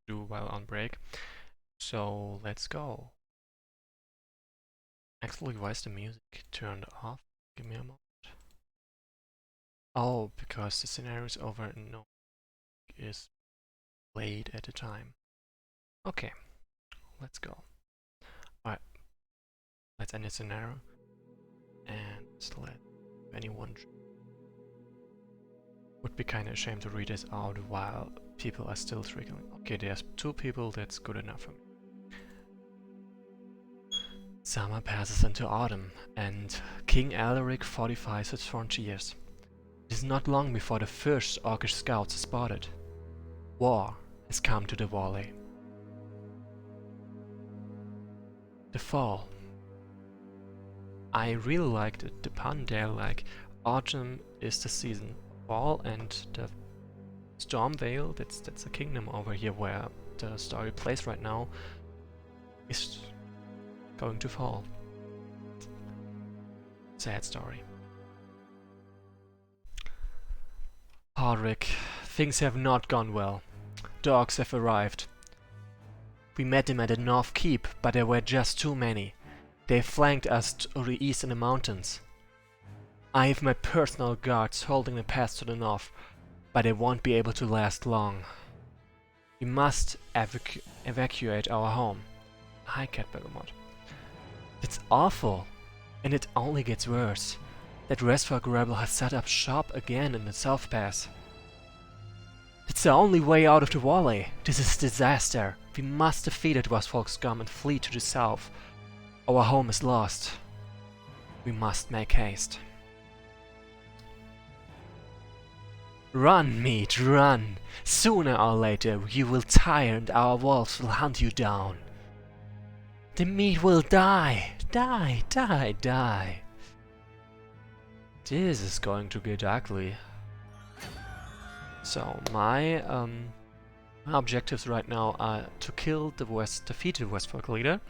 do while on break. So let's go. Actually, why is the music turned off? Give me a moment. Oh, because the scenario is over and no is played at the time. Okay, let's go. Alright, let's end the scenario and let anyone. Would be kinda ashamed to read this out while people are still trickling. Okay, there's 2 people, that's good enough for me. Summer passes into autumn, and King Alderic fortifies his frontiers. It is not long before the first Orcish scouts are spotted. War has come to the valley. The fall. I really liked it, the pun there, like autumn is the season of fall, and the Stormvale, that's a kingdom over here where the story plays right now, is going to fall. Sad story. Rick, things have not gone well. Dogs have arrived. We met them at the North Keep, but there were just too many. They flanked us to the east in the mountains. I have my personal guards holding the pass to the north, but they won't be able to last long. We must evacuate our home. Hi, Cat Bergamot. It's awful, and it only gets worse. That Wesnoth rebel has set up shop again in the South Pass. It's the only way out of the valley. This is disaster. We must defeat it, Wesnoth scum, and flee to the south. Our home is lost. We must make haste. Run, meat, run! Sooner or later you will tire and our wolves will hunt you down. The meat will die! Die, die, die! This is going to get ugly. So, my objectives right now are to kill the defeat the Wesnoth leader.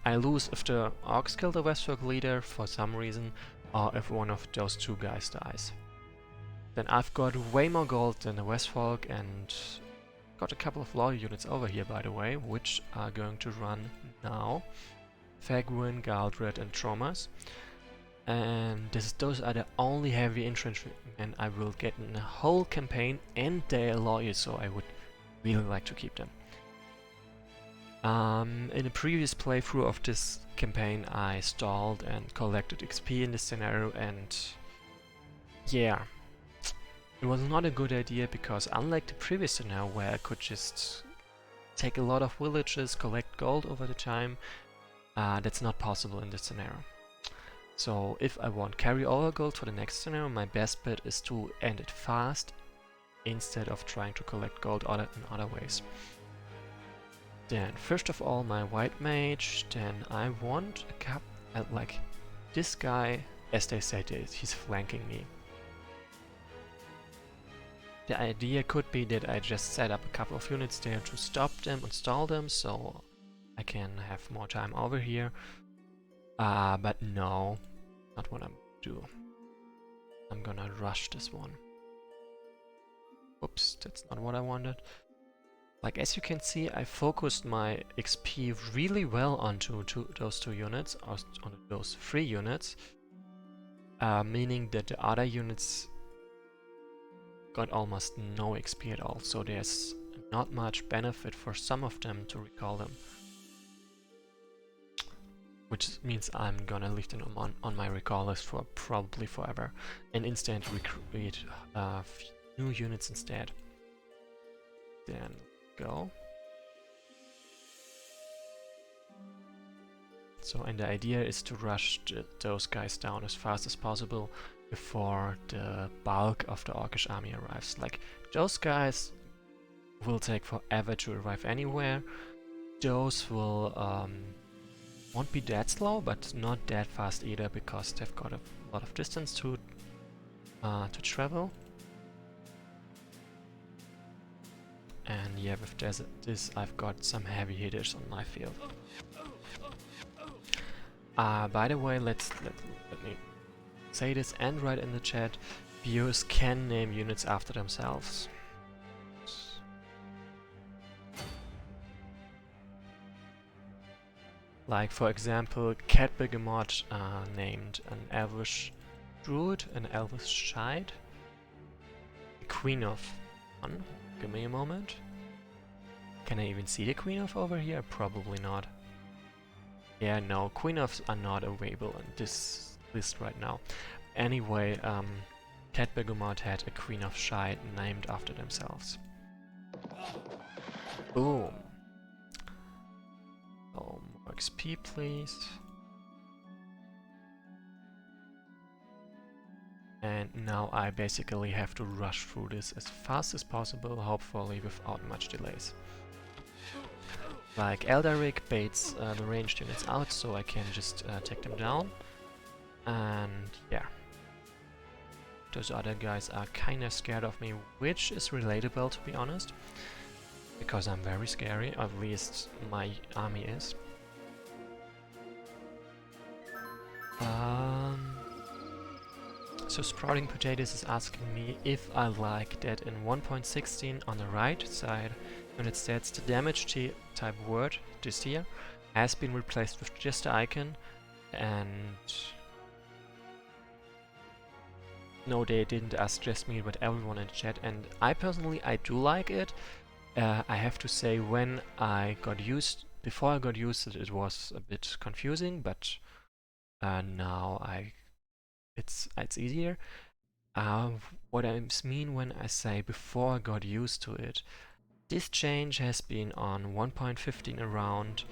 I lose if the orcs kill the Wesnoth leader for some reason, or if one of those 2 guys dies. Then I've got way more gold than the Wesnoth and got a couple of loyal units over here, by the way, which are going to run now. Fagwin, Galdred and Tromas. And those are the only heavy infantrymen I will get in the whole campaign, and they are loyal, so I would really like to keep them. In a previous playthrough of this campaign I stalled and collected XP in this scenario, and yeah, it was not a good idea because unlike the previous scenario where I could just take a lot of villages, collect gold over the time, that's not possible in this scenario. So if I want carry-over gold for the next scenario, my best bet is to end it fast instead of trying to collect gold in other ways. Then first of all my white mage, then I want a like this guy, as they said, he's flanking me. The idea could be that I just set up a couple of units there to stop them and stall them so I can have more time over here. But no, not what I'm gonna do. I'm gonna rush this one. Oops, that's not what I wanted. Like, as you can see, I focused my XP really well onto those 2 units, or on those 3 units, meaning that the other units got almost no XP at all, so there's not much benefit for some of them to recall them. Which means I'm gonna leave them on my recall list for probably forever, and instead recruit new units instead. Then go. So, and the idea is to rush those guys down as fast as possible before the bulk of the Orcish army arrives. Like, those guys will take forever to arrive anywhere. Those will won't be that slow, but not that fast either, because they've got a lot of distance to travel. And yeah, with this I've got some heavy hitters on my field. By the way, let me say this and write in the chat, viewers can name units after themselves. Like for example, Cat Begemot named an Elvish Druid, an Elvish Shide, Queen of Fun. Give me a moment. Can I even see the Queen of over here? Probably not. Yeah, no, Queen ofs are not available in this list right now. Anyway, Cat Begemot had a Queen of Shide named after themselves. Boom. Oh, more XP please. And now I basically have to rush through this as fast as possible, hopefully without much delays. Like Eldaric baits the ranged units out, so I can just take them down. And yeah. Those other guys are kinda scared of me, which is relatable to be honest. Because I'm very scary, at least my army is. So Sprouting Potatoes is asking me if I like that in 1.16 on the right side, when it states the damage type word this here has been replaced with just the icon, and no, they didn't ask just me but everyone in the chat, and I personally do like it. I have to say, before I got used to it, it was a bit confusing, but now it's easier. What I mean when I say before I got used to it, this change has been on 1.15 around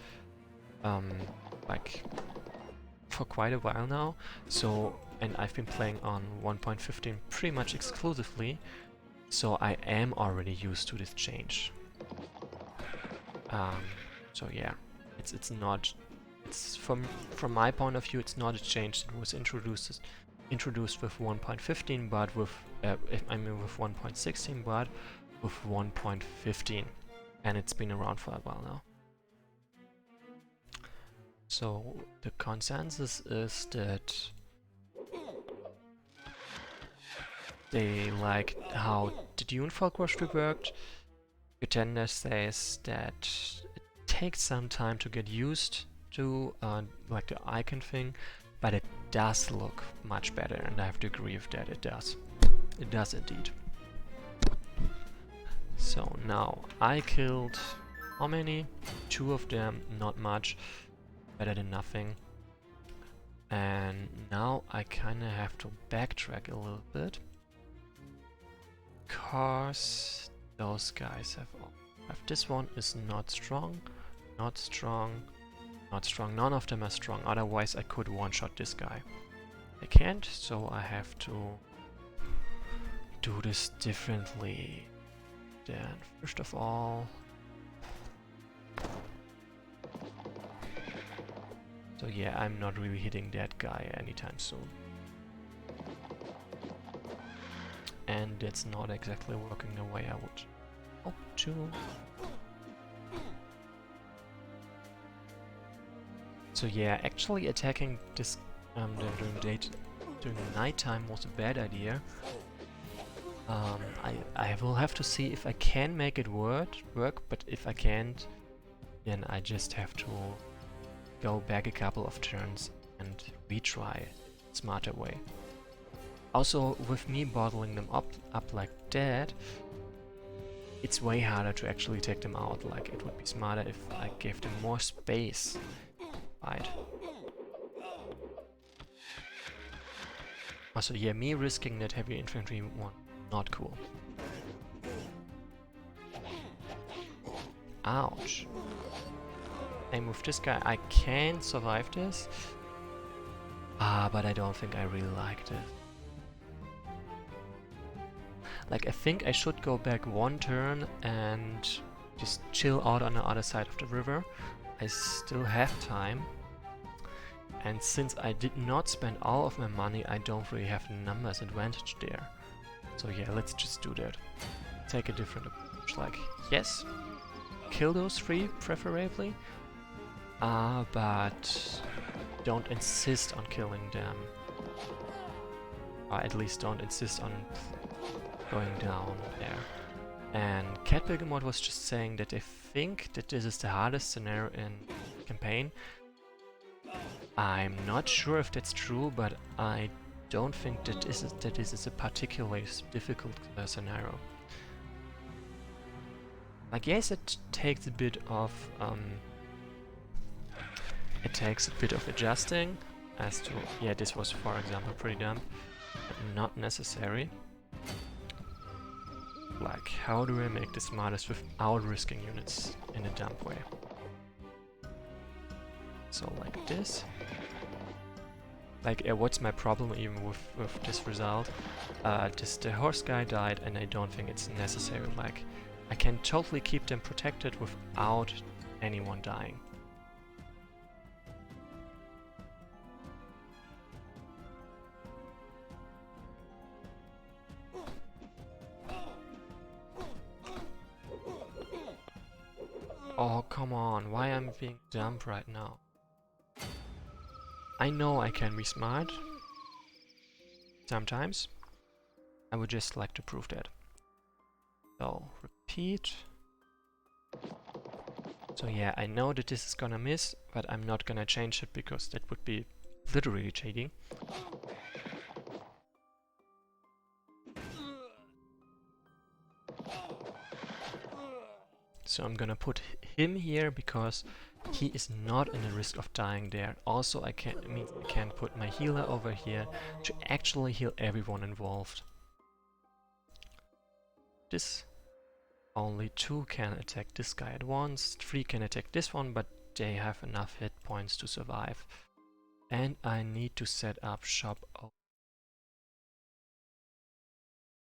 like for quite a while now. So, and I've been playing on 1.15 pretty much exclusively, so I am already used to this change. So yeah, it's not. It's from my point of view, it's not a change that was introduced with 1.15, but with with 1.16, but with 1.15, and it's been around for a while now. So the consensus is that they like how the Dune Folk was reworked. Pretender says that it takes some time to get used to like the icon thing, but it does look much better, and I have to agree with that. It does. It does indeed. So now I killed how many? 2 of them, not much, better than nothing. And now I kinda have to backtrack a little bit, because those guys have all. This one is not strong, not strong, not strong. None of them are strong, otherwise I could one-shot this guy. I can't, so I have to do this differently. Then, first of all... So yeah, I'm not really hitting that guy anytime soon. And it's not exactly working the way I would hope to. So yeah, actually attacking this during nighttime was a bad idea. I will have to see if I can make it work, but if I can't, then I just have to go back a couple of turns and retry a smarter way. Also, with me bottling them up like that, it's way harder to actually take them out. Like, it would be smarter if I gave them more space. Right. Also, yeah, me risking that heavy infantry one, not cool. Ouch. And with this guy, I can survive this. But I don't think I really liked it. Like, I think I should go back one turn and just chill out on the other side of the river. I still have time. And since I did not spend all of my money, I don't really have a numbers advantage there. So yeah, let's just do that. Take a different approach. Like, yes, kill those 3 preferably. But don't insist on killing them. Or at least don't insist on going down there. And Cat Begemot was just saying that they think that this is the hardest scenario in campaign, I'm not sure if that's true, but I don't think that this is a particularly difficult scenario. Like, yes, it takes a bit of adjusting as to, yeah, this was, for example, pretty dumb, but not necessary. Like, how do I make the smartest without risking units in a dumb way? So like this. Like, what's my problem even with this result? The horse guy died, and I don't think it's necessary. Like, I can totally keep them protected without anyone dying. Oh, come on, why am I being dumped right now? I know I can be smart. Sometimes. I would just like to prove that. So, repeat. So yeah, I know that this is gonna miss, but I'm not gonna change it because that would be literally cheating. So I'm gonna put him here because he is not in the risk of dying there. Also, I can put my healer over here to actually heal everyone involved. This only 2 can attack this guy at once, 3 can attack this one, but they have enough hit points to survive. And I need to set up shop.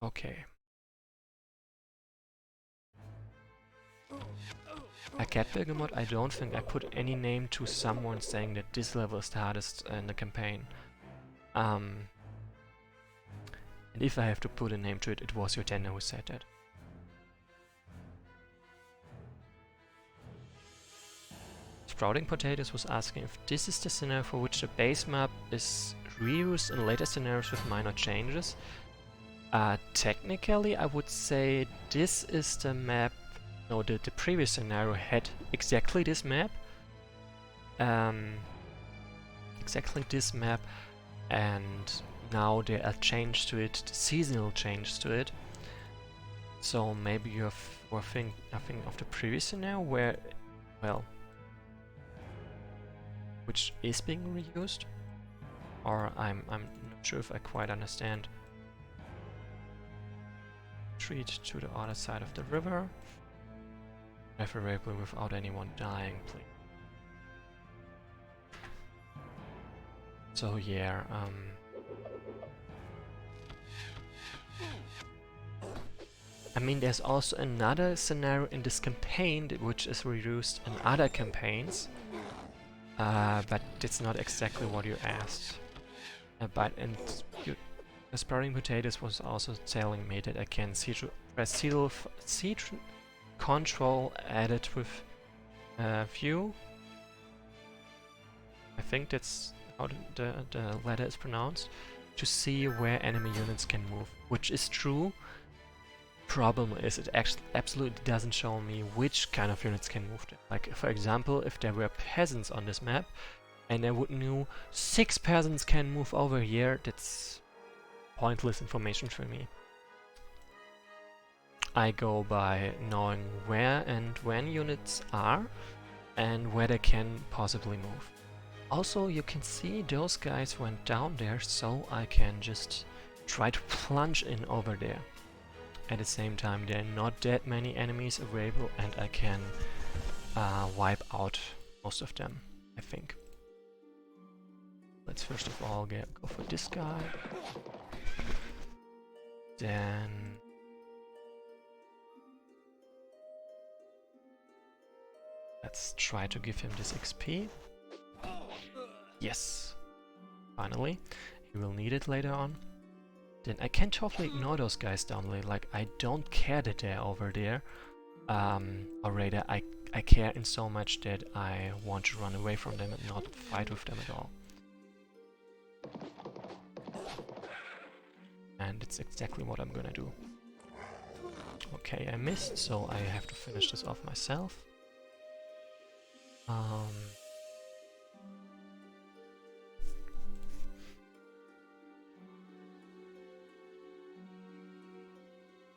Okay. A Catburger mod, I don't think I put any name to someone saying that this level is the hardest in the campaign. And if I have to put a name to it, it was Riordan who said that. Sprouting Potatoes was asking if this is the scenario for which the base map is reused in later scenarios with minor changes. Technically, I would say this is the map. No, the previous scenario had exactly this map. Exactly this map, and now there are changes to it, the seasonal changes to it. So maybe you have nothing of the previous scenario where, well, which is being reused, or I'm not sure if I quite understand. Retreat to the other side of the river, preferably without anyone dying, please. So yeah, I mean, there's also another scenario in this campaign which is reused in other campaigns, but it's not exactly what you asked. Sprouting Potatoes was also telling me that I can press siege control added with view. I think that's how the letter is pronounced, to see where enemy units can move, which is true. Problem is, it absolutely doesn't show me which kind of units can move there. Like, for example, if there were peasants on this map and I would know 6 peasants can move over here, that's pointless information for me. I go by knowing where and when units are and where they can possibly move. Also, you can see those guys went down there, so I can just try to plunge in over there. At the same time, there are not that many enemies available, and I can wipe out most of them, I think. Let's first of all go for this guy. Then let's try to give him this XP. Yes! Finally. He will need it later on. Then I can totally ignore those guys down there. Like, I don't care that they're over there. Or rather, I care in so much that I want to run away from them and not fight with them at all. And it's exactly what I'm gonna do. Okay, I missed, so I have to finish this off myself.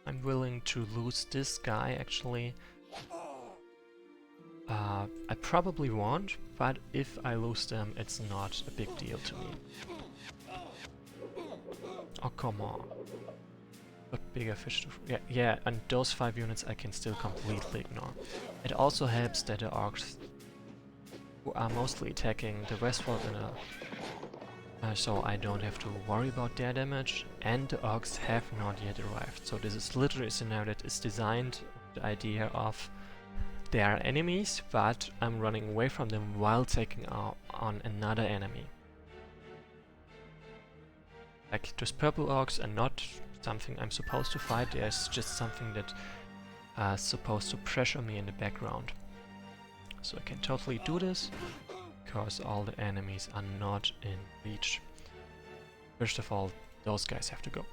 I'm willing to lose this guy actually. I probably won't, but if I lose them, it's not a big deal to me. Oh, come on. But bigger fish to... Yeah, and those 5 units I can still completely ignore. It also helps that the orcs who are mostly attacking the Wesnoth so I don't have to worry about their damage, and the orcs have not yet arrived. So this is literally a scenario that is designed with the idea of they are enemies, but I'm running away from them while taking on another enemy. Like, those purple orcs are not something I'm supposed to fight, there's just something that is supposed to pressure me in the background. So I can totally do this, because all the enemies are not in reach. First of all, those guys have to go.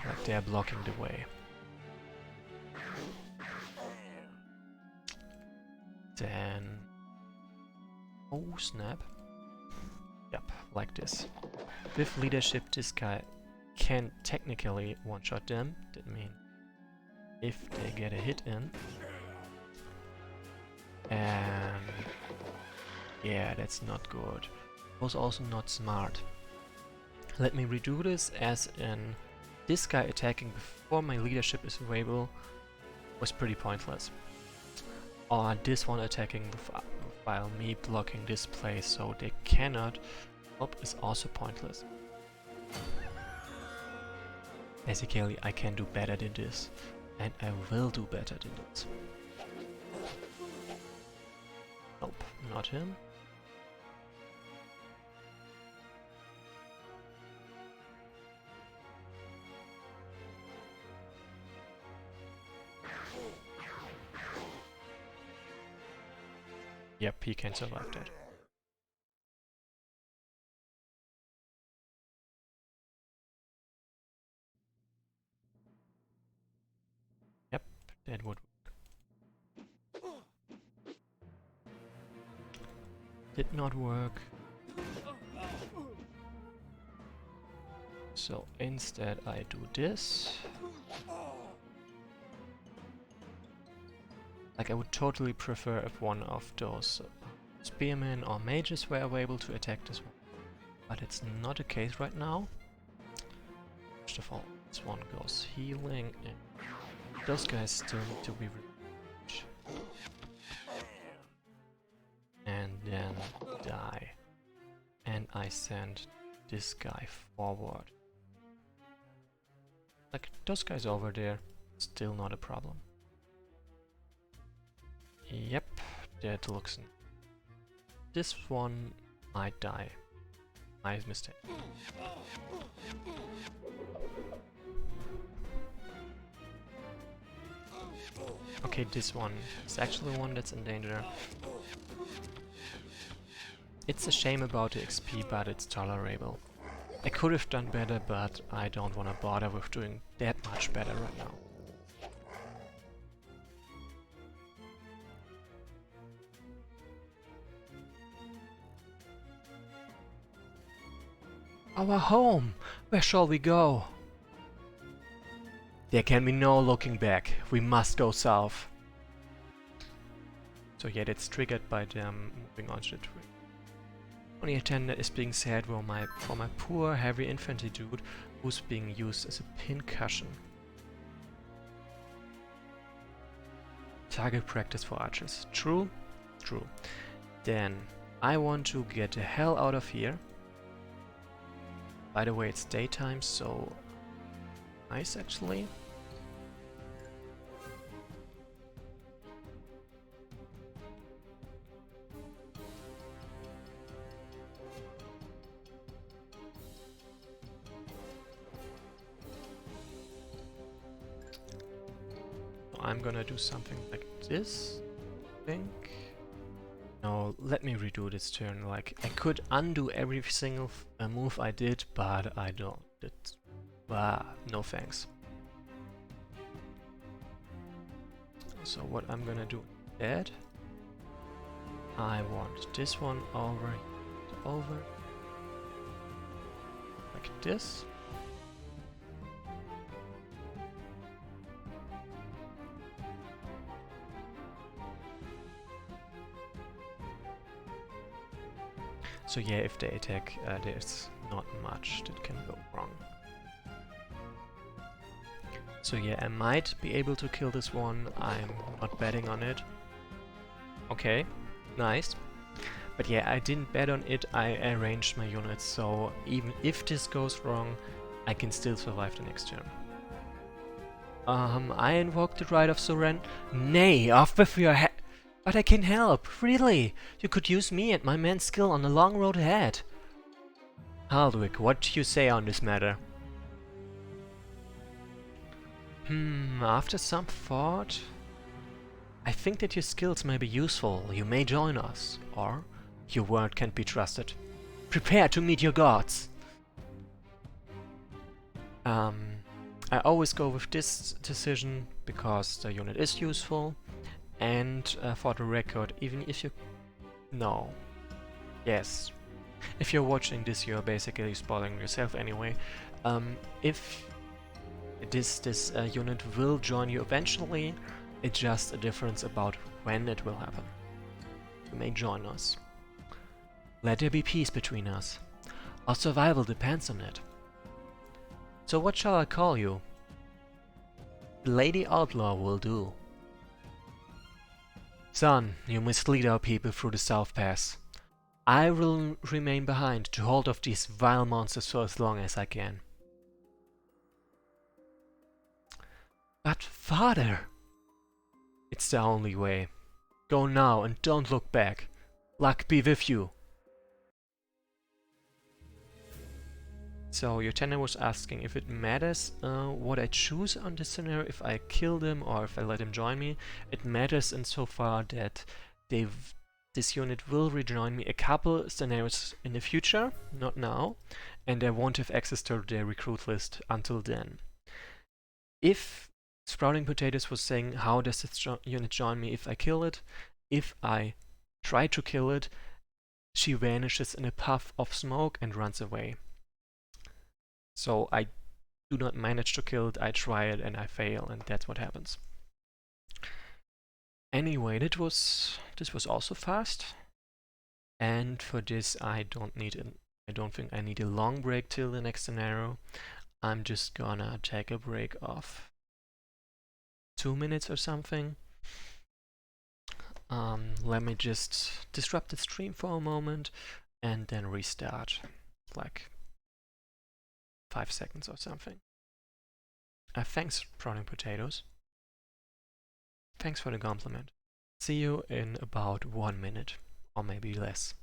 Like, they're blocking the way. Then... oh snap. Yep, like this. With leadership, this guy can technically one-shot them. That means if they get a hit in. And... yeah, that's not good. Was also not smart. Let me redo this, as in this guy attacking before my leadership is available was pretty pointless. Or this one attacking while me blocking this place, so they cannot help, is also pointless. Basically, I can do better than this, and I will do better than this. Nope, not him. Yep, he can survive that. Yep, that would work. Did not work. So instead I do this. Like, I would totally prefer if one of those spearmen or mages were able to attack this one. But it's not the case right now. First of all, this one goes healing, and those guys still need to be revenged. And then die. And I send this guy forward. Like, those guys over there, still not a problem. Yep, that looks... this one might die. My mistake. Okay, this one is actually one that's in danger. It's a shame about the XP, but it's tolerable. I could have done better, but I don't want to bother with doing that much better right now. Our home! Where shall we go? There can be no looking back. We must go south. So yeah, that's triggered by them moving on to the tree. Only a 10 that is being sad for my poor heavy infantry dude who's being used as a pincushion. Target practice for archers. True? True. Then I want to get the hell out of here. By the way, it's daytime, so nice actually. So I'm gonna do something like this, I think. No, let me redo this turn. Like, I could undo every single move I did, but I don't. It's... no thanks. So what I'm gonna do instead, I want this one over, like this. So yeah, if they attack, there's not much that can go wrong. So yeah, I might be able to kill this one. I'm not betting on it. Okay, nice. But yeah, I didn't bet on it, I arranged my units, so even if this goes wrong, I can still survive the next turn. I invoke the right of surrender. Nay, off with your head! But I can help, really! You could use me and my man's skill on the long road ahead. Haldwick, what do you say on this matter? After some thought, I think that your skills may be useful. You may join us, or your word can't be trusted. Prepare to meet your gods! I always go with this decision because the unit is useful, and for the record, even if you... No. Yes. If you're watching this, you're basically spoiling yourself anyway. If this unit will join you eventually, it's just a difference about when it will happen. You may join us. Let there be peace between us. Our survival depends on it. So what shall I call you? Lady Outlaw will do. Son, you must lead our people through the South Pass. I will remain behind to hold off these vile monsters for as long as I can. But father! It's the only way. Go now and don't look back. Luck be with you. So your tenant was asking if it matters what I choose on this scenario, if I kill them or if I let them join me. It matters insofar that this unit will rejoin me a couple scenarios in the future, not now, and I won't have access to their recruit list until then. If Sprouting Potatoes was saying how does this unit join me if I kill it, if I try to kill it, she vanishes in a puff of smoke and runs away. So I do not manage to kill it, I try it and I fail, and that's what happens. Anyway, this was also fast, and for this I don't think I need a long break till the next scenario. I'm just gonna take a break of 2 minutes or something. Let me just disrupt the stream for a moment and then restart, like 5 seconds or something. Thanks, Sprouting Potatoes. Thanks for the compliment. See you in about 1 minute, or maybe less.